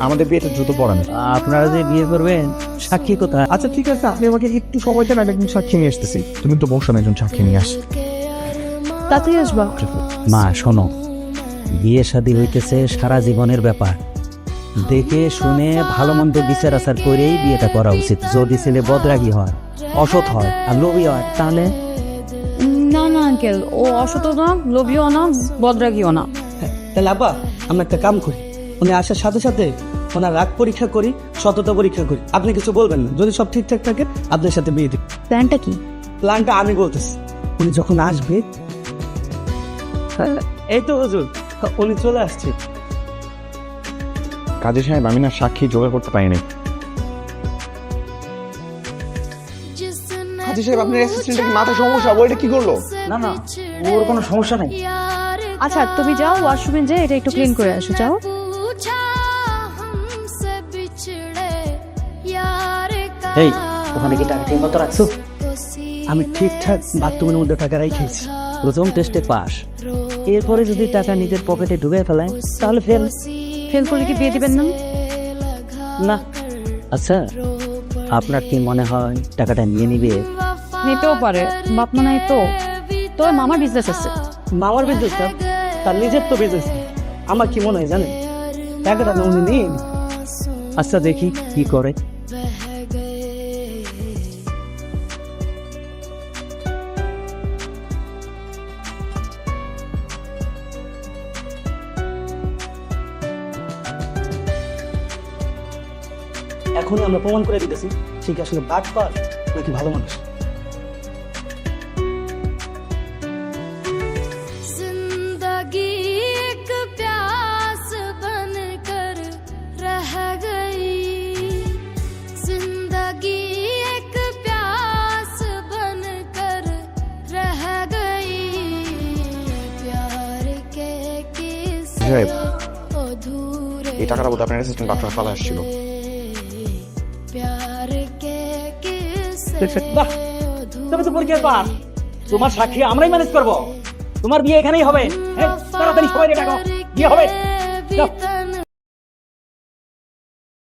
আমাদের বিয়েটা দ্রুত পড়ান। আপনারা যে বিয়ে করবেন সাক্ষী কোথায়? আচ্ছা ঠিক আছে, আপনি আমাকে একটু সময় দেন, আমি একজন সাক্ষী নিয়ে আসতেছি। তুমি তো বসো না, একজন সাক্ষী নিয়ে আস। তাতেই আসবা। মা শোনো, বিয়ে শাদী হইতেছে সারা জীবনের ব্যাপার। দেখে শুনে ভালো মন্দ বিচার আচার করেই বিয়েটা করা উচিত। যদি ছেলে বদরাগী হয়, অসৎ হয় আর লোভী হয়, তাহলে না না আঙ্কেল, ও অসত না, লোভীও না, বদরাগীও না। তাহলে আব্বা আমরা একটা কাম করি, উনি আসার সাথে সাথে ওনার রাগ পরীক্ষা করি, সততা পরীক্ষা করি। আপনি কিছু বলবেন না, যদি সব ঠিকঠাক থাকে আপনার সাথে বিয়ে দিই। প্ল্যানটা কি? প্ল্যানটা আমি বলতেছি, উনি যখন আসবে, এই তো হুজুর উনি চলে আসছে। কাজী সাহেব, আমি না সাক্ষী জোগাড় করতে পারিনি। কাজী সাহেব, আপনার অ্যাসিস্ট্যান্টের কি মাথা সমস্যা? ওইটা কি করলো? না না, ওর কোনো সমস্যা নেই। আচ্ছা তুমি যাও ওয়াশরুমে, যে এটা একটু ক্লিন করে আসো, যাও। এই, ওখানে কি টাকা ঠিক মতো রাখছো? আমি ঠিকঠাক বাথরুমের মধ্যে টাকা রাইখেছি। প্রথম টেস্টে পাস, এরপরে যদি টাকা নিজের পকেটে ঢুকে ফেলায় তাহলে ফেল। ফেল করলে কি বিয়ে দিবেন না? না। আচ্ছা, আপনার কি মনে হয় টাকাটা নিয়ে নিবে? নিতেও পারে, বাপ মা নাই তো। তোর মামার বিজনেস আছে। মামার বিজনেসটা তার নিজের তো বিজনেস। আমার কি মনে হয় জানেন, টাকাটা না উনি নিন। আচ্ছা দেখি কি করে। এখনই আমরা প্রমাণ করে দিতেছি ঠিক আসলে বাটপার নাকি ভালো মানুষ। जिंदगी एक प्यास बनकर रह गई, जिंदगी एक प्यास बनकर रह गई, प्यार के किस्से अधूरे এই টাকাটা বোধ আপনার অ্যাসিস্ট্যান্ট আপনার পালা আসছিল। प्यार के किस्से বাহ, তবে তো পরীক্ষার পাস। তোমার সাক্ষী আমরাই ম্যানেজ করবো। তোমার বিয়ে এখানেই হবে। তাড়াতাড়ি সবাই ডাকো, বিয়ে হবে। যাও।